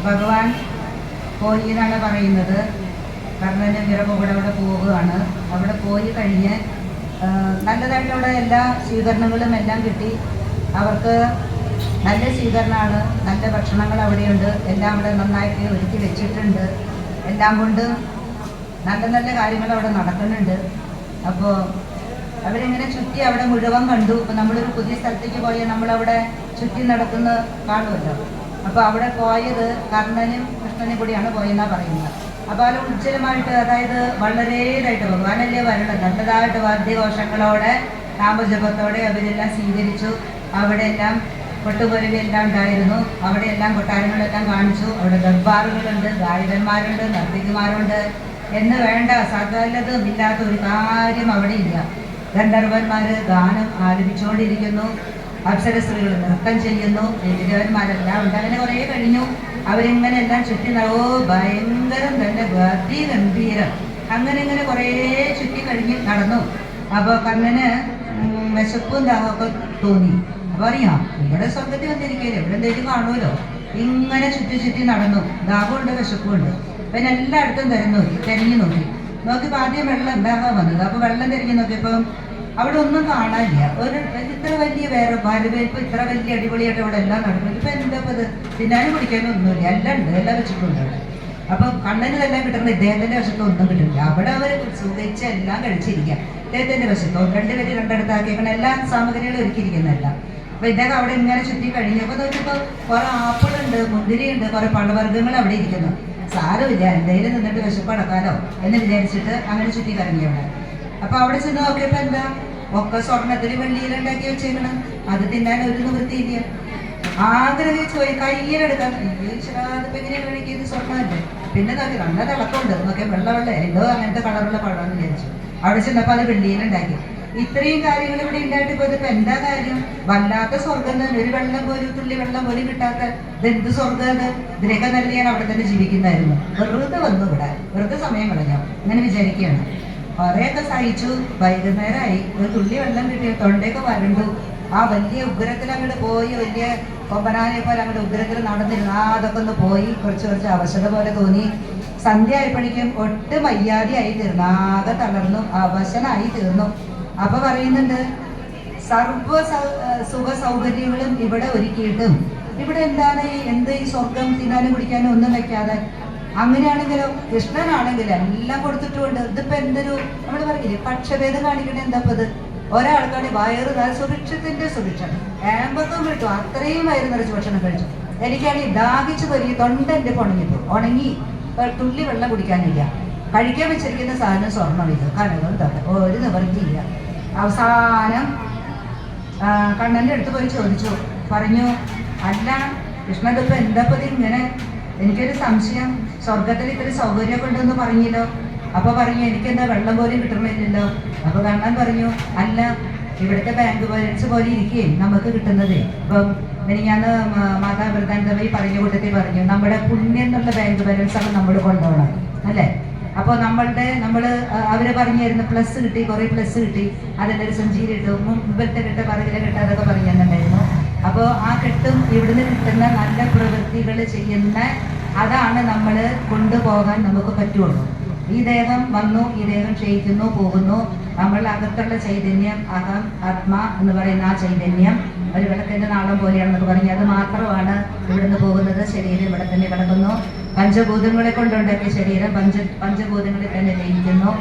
ഭഗവാൻ പോയി എന്നാണ് പറയുന്നത്. കർണനും ഇവരൊക്കെ കൂടെ അവിടെ പോവുകയാണ്. അവിടെ പോയി കഴിഞ്ഞ് നല്ലതായിട്ടുള്ള എല്ലാ സ്വീകരണങ്ങളും എല്ലാം കിട്ടി. അവർക്ക് നല്ല സ്വീകരണമാണ്, നല്ല ഭക്ഷണങ്ങൾ അവിടെയുണ്ട്, എല്ലാം അവിടെ നന്നായിട്ട് ഒരുക്കി വെച്ചിട്ടുണ്ട്. എല്ലാം കൊണ്ട് നല്ല നല്ല കാര്യങ്ങൾ അവിടെ നടക്കുന്നുണ്ട്. അപ്പോൾ അവരിങ്ങനെ ചുറ്റി അവിടെ മുഴുവൻ കണ്ടു. ഇപ്പം നമ്മളൊരു പുതിയ സ്ഥലത്തേക്ക് പോയാൽ നമ്മളവിടെ ചുറ്റി നടക്കുന്ന കാണുമല്ലോ. അപ്പോൾ അവിടെ പോയത് കർണനും കൃഷ്ണനും കൂടിയാണ് പോയെന്നാണ് പറയുന്നത്. അപ്പോൾ അത് ഉജ്ജ്വലമായിട്ട്, അതായത് വളരെ ഇതായിട്ട് ഭഗവാനല്ലേ വരണം, നല്ലതായിട്ട് വാദ്യഘോഷങ്ങളോടെ നാമജപത്തോടെ അവരെല്ലാം സ്വീകരിച്ചു. അവിടെ എല്ലാം കൊട്ടുപൊരുവെല്ലാം ഉണ്ടായിരുന്നു. അവിടെ എല്ലാം കൊട്ടാരങ്ങളെല്ലാം കാണിച്ചു. അവിടെ ദർബാറുകളുണ്ട്, ഗായകന്മാരുണ്ട്, നർത്തകിമാരുണ്ട് എന്ന് വേണ്ട സകലതും ഇല്ലാത്ത ഒരു കാര്യം അവിടെ ഇല്ല. ഗന്ധർവന്മാർ ഗാനം ആലപിച്ചുകൊണ്ടിരിക്കുന്നു, അപ്സരസ്ത്രീകൾ നൃത്തം ചെയ്യുന്നു, രവിദേവന്മാരെല്ലാം ഉണ്ട്. അങ്ങനെ കുറേ കഴിഞ്ഞു. അവരിങ്ങനെ എല്ലാം ചുറ്റി ഭയങ്കരം തന്നെ ഗംഭീരം. അങ്ങനെ ഇങ്ങനെ കുറേ ചുറ്റി കഴിഞ്ഞ് നടന്നു. അപ്പോൾ കർണന് വിശപ്പും ദാഹമൊക്കെ തോന്നി. അപ്പോൾ അറിയാം, ഇവിടെ സ്വർഗത്തിൽ വന്നിരിക്കുകയല്ലേ, ഇവിടെ എന്തെങ്കിലും കാണുമല്ലോ. ഇങ്ങനെ ചുറ്റി ചുറ്റി നടന്നു. ദാഹമുണ്ട്, വിശപ്പുണ്ട്. പിന്നെ എല്ലായിടത്തും തിരഞ്ഞു നോക്കിയപ്പോൾ ആദ്യം വെള്ളം ഉണ്ടാകാൻ വന്നത്. അപ്പോൾ വെള്ളം തിരഞ്ഞു നോക്കിയപ്പം അവിടെ ഒന്നും കാണാനില്ല. ഇത്ര വലിയ വരവേൽപ്പ്, ഇത്ര വലിയ അടിപൊളിയായിട്ട് അവിടെ എല്ലാം നടക്കുന്നത്. ഇപ്പം എന്താ ഇത് തിന്നാനും കുടിക്കാനും ഒന്നുമില്ല, എല്ലാം ഉണ്ട്, എല്ലാം വെച്ചിട്ടുണ്ട് അവിടെ. അപ്പം കണ്ണന് എല്ലാം കിട്ടുന്നത് ഇദ്ദേഹത്തിൻ്റെ വശത്ത് ഒന്നും കിട്ടില്ല. അവിടെ അവർ സുഖിച്ച് എല്ലാം കഴിച്ചിരിക്കുക. ഇദ്ദേഹത്തിൻ്റെ വശത്തോ രണ്ടുപേര് രണ്ടിടത്താക്കിയേക്കണം എല്ലാ സാമഗ്രികളും ഒരുക്കിയിരിക്കുന്നതല്ല. അപ്പോൾ ഇദ്ദേഹം അവിടെ ഇങ്ങനെ ചുറ്റി കഴിഞ്ഞപ്പോൾ നോക്കിയപ്പോൾ കുറേ ആപ്പിളുണ്ട്, മുന്തിരിയുണ്ട്, കുറേ പഴവർഗ്ഗങ്ങൾ അവിടെ ഇരിക്കുന്നു. സാരമില്ല, എന്തെങ്കിലും നിന്നിട്ട് വിശപ്പടക്കാലോ എന്ന് വിചാരിച്ചിട്ട് അങ്ങനെ ചുറ്റി കറങ്ങിയവിടെ. അപ്പൊ അവിടെ ചെന്ന് നോക്കിയപ്പോ എന്താ, ഒക്കെ സ്വർണ്ണത്തിൽ വെള്ളിയിലുണ്ടാക്കി വെച്ചേക്കണം. അത് തിന്നാൻ ഒരു നിവൃത്തിയില്ല. ആഗ്രഹിച്ചു പോയി കയ്യിലെടുക്കാൻ, അതിപ്പോ എങ്ങനെയാണ് കഴിക്കിയത്, സ്വർണ്ണമല്ലേ. പിന്നെ നോക്കി നല്ല തിളക്കമുണ്ട്, നോക്കിയാൽ വെള്ള എന്തോ അങ്ങനത്തെ കളറുള്ള പഴമെന്ന് വിചാരിച്ചു. അവിടെ ചെന്നപ്പോൾ അത് വെള്ളിയിലുണ്ടാക്കി. ഇത്രയും കാര്യങ്ങൾ ഇവിടെ ഉണ്ടായിട്ട് പോയതിപ്പോ എന്താ കാര്യം? വല്ലാത്ത സ്വർഗം തന്നെ. ഒരു വെള്ളം പോലും, തുള്ളി വെള്ളം പോലും കിട്ടാത്ത ഇതെന്ത് സ്വർഗം അത്? ഇതിനൊക്കെ നല്ല ഞാൻ അവിടെ തന്നെ ജീവിക്കുന്നതായിരുന്നു. വെറുതെ വന്നു ഇവിടെ, വെറുതെ സമയം കളഞ്ഞു അങ്ങനെ വിചാരിക്കുകയാണ്. കുറേയൊക്കെ സഹിച്ചു. വൈകുന്നേരമായി. ഒരു തുള്ളി വെള്ളം കിട്ടിയ തൊണ്ടയൊക്കെ വരണ്ടു. ആ വലിയ ഉഗ്രത്തിൽ അങ്ങോട്ട് പോയി, വലിയ കൊമ്പനാനെ പോലെ അങ്ങോട്ട് ഉഗ്രത്തിൽ നടന്നിരുന്നു. അതൊക്കെ ഒന്ന് പോയി കുറച്ച് അവശത പോലെ തോന്നി. സന്ധ്യ ആയപ്പോഴേക്കും ഒട്ടും വയ്യാതെയായി തീർന്നു, ആകെ തളർന്നു, അവശനായി തീർന്നു. അപ്പൊ പറയുന്നുണ്ട്, സർവ സുഖ സൗകര്യങ്ങളും ഇവിടെ ഒരുക്കിയിട്ടും ഇവിടെ എന്ത് ഈ സ്വർഗം തിന്നാനും കുടിക്കാനും ഒന്നും വെക്കാതെ. അങ്ങനെയാണെങ്കിലോ കൃഷ്ണനാണെങ്കിൽ എല്ലാം കൊടുത്തിട്ടുണ്ട്. ഇതിപ്പോ എന്തൊരു നമ്മൾ പറയില്ലേ, പക്ഷഭേദം കാണിക്കണേ. എന്താപ്പത്? ഒരാൾക്കാണ് വയറ് സുഭിക്ഷത്തിന്റെ സുഭിക്ഷം, ഏമ്പക്കം കിട്ടും, അത്രയും വയറ് നിറച്ച് ഭക്ഷണം കഴിച്ചു. എനിക്കാണെങ്കിൽ ദാഹിച്ചു പോയി, തൊണ്ടെന്റെ ഉണങ്ങി തുള്ളി വെള്ളം കുടിക്കാനില്ല. കഴിക്കാൻ വെച്ചിരിക്കുന്ന സാധനം സ്വർണ്ണം, ഇത് കനകം തൊട്ട് ഒരു നിവർത്തിയില്ല. അവസാനം കണ്ണന്റെ അടുത്ത് പോയി ചോദിച്ചു, പറഞ്ഞു, അല്ല കൃഷ്ണതിപ്പോ എന്താപ്പത് ഇങ്ങനെ? എനിക്കൊരു സംശയം, സ്വർഗത്തിൽ ഇത്ര സൗകര്യമൊക്കെ ഉണ്ടെന്ന് പറഞ്ഞല്ലോ. അപ്പൊ പറഞ്ഞു, എനിക്കെന്താ വെള്ളം പോലും കിട്ടണില്ലല്ലോ. അപ്പൊ കണ്ണൻ പറഞ്ഞു, അല്ല ഇവിടുത്തെ ബാങ്ക് ബാലൻസ് പോലെ ഇരിക്കുകയും നമുക്ക് കിട്ടുന്നത്. ഇപ്പം ഞാന് മാതാവൃതാന്തവി പറഞ്ഞ കൂട്ടത്തിൽ പറഞ്ഞു, നമ്മുടെ പുണ്യം എന്നുള്ള ബാങ്ക് ബാലൻസ് ആണ് നമ്മൾ കൊണ്ടുപോകണം അല്ലേ. അപ്പോൾ അവര് പറഞ്ഞു തരുന്ന പ്ലസ് കിട്ടി, കുറേ പ്ലസ് കിട്ടി, അതിൻ്റെ ഒരു സഞ്ചിയിൽ ഇട്ടു, മുമ്പത്തെ കെട്ട് പറകിലെ കെട്ട് അതൊക്കെ പറഞ്ഞു തന്നിട്ടുണ്ടായിരുന്നു. അപ്പോൾ ആ കെട്ടും ഇവിടുന്ന് കിട്ടുന്ന നല്ല പ്രവൃത്തികൾ ചെയ്യുന്ന അതാണ് നമ്മൾ കൊണ്ടുപോകാൻ നമുക്ക് പറ്റുള്ളൂ. ഈ ദേഹം വന്നു, ഈ ദേഹം ക്ഷയിക്കുന്നു, പോകുന്നു. നമ്മൾ അകത്തുള്ള ചൈതന്യം, അഹം ആത്മ എന്ന് പറയുന്ന ആ ചൈതന്യം ഒരു വിളക്കിന്റെ നാളം പോലെയാണെന്നൊക്കെ പറഞ്ഞ് അത് മാത്രമാണ് ഇവിടുന്ന് പോകുന്നത്. ശരീരം ഇവിടെ തന്നെ കിടക്കുന്നു. പഞ്ചഭൂതങ്ങളെ കൊണ്ടുണ്ടാക്കിയ ശരീരം പഞ്ചഭൂതങ്ങളിൽ തന്നെ ലയിക്കുന്നു.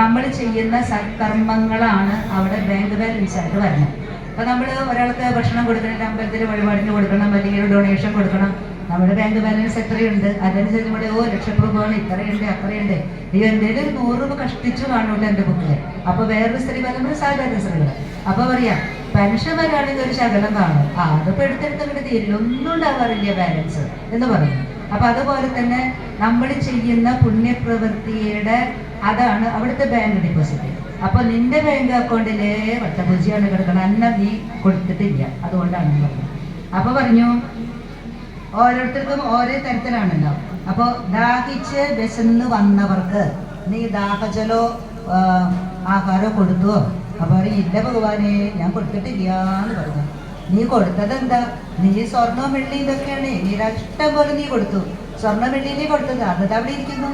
നമ്മൾ ചെയ്യുന്ന സത്കർമ്മങ്ങളാണ് അവിടെ ബാങ്ക് ബാലൻസ് ആയിട്ട് വരുന്നത്. അപ്പൊ നമ്മൾ ഒരാൾക്ക് ഭക്ഷണം കൊടുക്കണം, അമ്പലത്തിൽ വഴിപാടിന് കൊടുക്കണം, അല്ലെങ്കിൽ ഡൊണേഷൻ കൊടുക്കണം. നമ്മുടെ ബാങ്ക് ബാലൻസ് എത്രയുണ്ട് അതനുസരിച്ച് നമ്മുടെ ലക്ഷപ്രഭുവാണ്, ഇത്രയുണ്ട് അത്രയുണ്ട്. ഈ എന്തെങ്കിലും 100 രൂപ കഷ്ടിച്ചു കാണൂല എൻ്റെ ബുക്കില്. അപ്പൊ വേറൊരു സ്ത്രീ പറയുമ്പോൾ സാധാരണ സ്ത്രീകൾ അപ്പൊ പറയാ പെൻഷൻ വരാണെങ്കിൽ ഒരു ശകലം കാണും, അതിപ്പോ എടുത്തെടുത്തങ്ങോട്ട് തീരില്ല, ഒന്നും ഉണ്ടാവാറില്ല ബാലൻസ് എന്ന് പറയും. അപ്പൊ അതുപോലെ തന്നെ നമ്മൾ ചെയ്യുന്ന പുണ്യപ്രവൃത്തിയുടെ അതാണ് അവിടുത്തെ ബാങ്ക് ഡെപ്പോസിറ്റ്. അപ്പൊ നിന്റെ ബാങ്ക് അക്കൗണ്ടിലെ വട്ടപൂജയാണ് കിടക്കണം, അന്ന നീ കൊടുത്തിട്ടില്ല, അതുകൊണ്ടാണ് പറഞ്ഞത്. അപ്പൊ പറഞ്ഞു ഓരോരുത്തർക്കും ഓരോ തരത്തിലാണല്ലോ. അപ്പൊ ദാഹിച്ച് വിശന്ന് വന്നവർക്ക് നീ ദാഹജലോ ആഹാരമോ കൊടുത്തുവോ? അപ്പൊ പറയും, ഇല്ല ഭഗവാനെ ഞാൻ കൊടുത്തിട്ടില്ല എന്ന് പറഞ്ഞു. നീ കൊടുത്തത് എന്താ? നീ സ്വർണ്ണവും വെള്ളി ഇതൊക്കെയാണ് നീ ഇഷ്ടം പോലെ നീ കൊടുത്തു. സ്വർണ്ണ വെള്ളി നീ കൊടുത്തത് അത് അവിടെ ഇരിക്കുന്നു.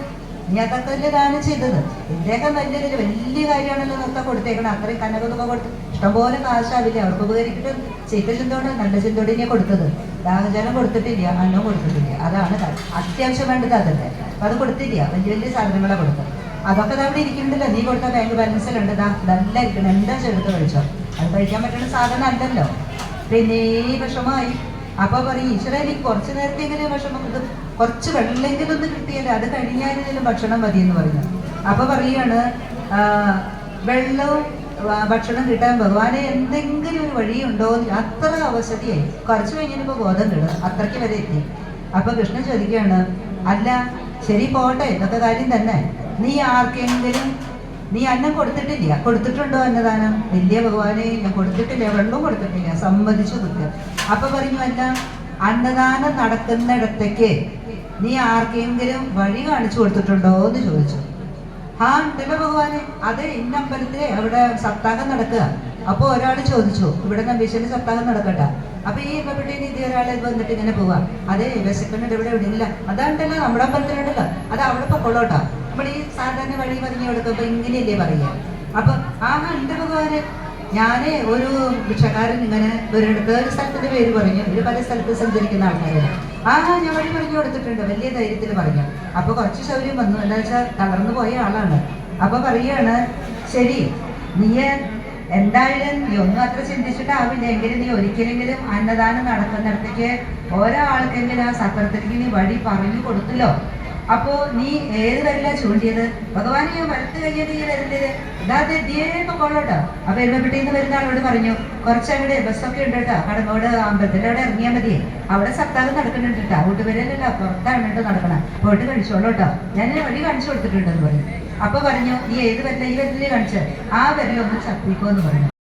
നീ അതൊക്കെ വലിയ ദാനം ചെയ്തത്. ഇതിൻ്റെയൊക്കെ നല്ലൊരു വലിയ കാര്യമാണല്ലോ നൃത്തം കൊടുത്തേക്കണം. അത്രയും കനകൊക്കെ കൊടുത്ത് ഇഷ്ടംപോലെ കാശാവില്ല. അവർക്ക് ഉപകരിച്ചിട്ട് ചീത്ത ചിന്തോടെ നല്ല ചിന്തോടെ നീ കൊടുത്തത്. ദാഹജലം കൊടുത്തിട്ടില്ല, അന്നവും കൊടുത്തിട്ടില്ല. അതാണ് അത്യാവശ്യം വേണ്ടത് അതല്ലേ. അപ്പം അത് കൊടുത്തില്ല. വലിയ വലിയ സാധനങ്ങളെ കൊടുത്തത്. അതൊക്കെ അവിടെ ഇരിക്കുന്നുണ്ടല്ലോ. നീ കൊടുത്ത ബാങ്ക് ബാലൻസിലുണ്ട്. നല്ല ഇരിക്കണം. എന്താ എടുത്ത് കഴിച്ചോ. അത് കഴിക്കാൻ പറ്റുന്ന സാധനം അല്ലല്ലോ. പിന്നെ ഈ വിഷമമായി. അപ്പൊ പറയും ഈശ്വര എനിക്ക് കുറച്ച് നേരത്തെങ്കിലും വിഷമം, ഇത് കുറച്ച് വെള്ളമെങ്കിലും ഒന്ന് കിട്ടിയല്ലോ, അത് കഴിഞ്ഞാലും ഭക്ഷണം മതി എന്ന് പറഞ്ഞു. അപ്പൊ പറയാണ് വെള്ളവും ഭക്ഷണം കിട്ടാൻ ഭഗവാനെ എന്തെങ്കിലും ഒരു വഴിയുണ്ടോ? അത്ര അവശതയായി. കുറച്ച് കഴിഞ്ഞപ്പോൾ ബോധം കിടും. അത്രയ്ക്ക് വരെ എത്തി. അപ്പൊ കൃഷ്ണൻ ചോദിക്കുകയാണ്, അല്ല ശരി പോട്ടെ, ഇതൊക്കെ കാര്യം തന്നെ. നീ ആർക്കെങ്കിലും നീ അന്നം കൊടുത്തിട്ടില്ല? കൊടുത്തിട്ടുണ്ടോ അന്നദാനം? വലിയ ഭഗവാനെ ഞാൻ കൊടുത്തിട്ടില്ല, വെള്ളവും കൊടുത്തിട്ടില്ല. സമ്മതിച്ചു കുറ്റം. അപ്പൊ പറഞ്ഞു, അല്ല അന്നദാനം നടക്കുന്നിടത്തേക്ക് നീ ആർക്കെങ്കിലും വഴി കാണിച്ചു കൊടുത്തിട്ടുണ്ടോ എന്ന് ചോദിച്ചു. ആ ഉണ്ടല്ലോ ഭഗവാനെ, അതെ ഇന്ന അമ്പലത്തിലെ അവിടെ സപ്താഹം നടക്കുക. അപ്പൊ ഒരാൾ ചോദിച്ചു, ഇവിടെ നമ്പീശ്വരന് സപ്താഹം നടക്കട്ടെ. അപ്പൊ ഈ ഇവിടെ ഇത് ഒരാളെ വന്നിട്ട് ഇങ്ങനെ പോവാം. അതെ വിശക്കുന്നുണ്ട് ഇവിടെ ഇവിടെ ഇല്ല. അതാണ്ടല്ലോ നമ്മുടെ അമ്പലത്തിലുണ്ടല്ലോ, അത് അവിടെ പൊക്കോളോട്ടാ. നമ്മൾ ഈ സാധാരണ വഴി പറഞ്ഞു കൊടുക്കുമ്പോ ഇങ്ങനെയല്ലേ പറയുക. അപ്പൊ ഉണ്ട് ഭഗവാന്. ഞാന് ഒരു ഭിക്ഷക്കാരൻ ഇങ്ങനെ ഒരിടത്ത് ഒരു സ്ഥലത്തിന്റെ പേര് പറഞ്ഞു. ഒരു പല സ്ഥലത്ത് സഞ്ചരിക്കുന്ന ആൾക്കാരാണ്. ഞാൻ വഴി പറഞ്ഞു കൊടുത്തിട്ടുണ്ട്, വലിയ ധൈര്യത്തിൽ പറഞ്ഞു. അപ്പൊ കുറച്ച് ശൗര്യം വന്നു. എന്താ വെച്ചാൽ തളർന്നു പോയ ആളാണ്. അപ്പൊ പറയാണ്, ശരി നീ എന്തായാലും നീ ഒന്നും അത്ര ചിന്തിച്ചിട്ടാവില്ല. എങ്കിലും നീ ഒരിക്കലെങ്കിലും അന്നദാനം നടക്കുന്നിടത്തേക്ക് ഒരാൾക്കെങ്കിലും ആ സത്രത്തിലേക്ക് നീ വഴി പറഞ്ഞു കൊടുത്തല്ലോ. അപ്പോ നീ ഏത് വരില്ല ചൂണ്ടിയത്? ഭഗവാനെ ഞാൻ വലത്ത് കഴിഞ്ഞത് ഈ വരേണ്ടത് ഇതാതെ എത്തിയേപ്പൊ കൊള്ളോട്ടോ. അപ്പൊ എരുമപ്പെട്ടിന്ന് വരുന്ന ആളോട് പറഞ്ഞു, കുറച്ചവിടെ ബസ്സൊക്കെ ഉണ്ട് കേട്ടോ, കടങ്ങോട് അമ്പലത്തിന്റെ അവിടെ ഇറങ്ങിയാൽ മതി. അവിടെ സപ്താഹം നടക്കുന്നുണ്ട് കേട്ടോ, വീട്ടുപേരല്ല പുറത്താണ് കേട്ടോ നടക്കണം, പോയിട്ട് കഴിച്ചോളൂട്ടോ, ഞാൻ വഴി കാണിച്ചു കൊടുത്തിട്ടുണ്ടെന്ന് പറഞ്ഞു. അപ്പൊ പറഞ്ഞു, ഈ ഏത് വരില്ല? ഈ വരില്ലേ കാണിച്ചത്? ആ വരിലൊന്ന് ചപ്പിക്കോ എന്ന് പറഞ്ഞു.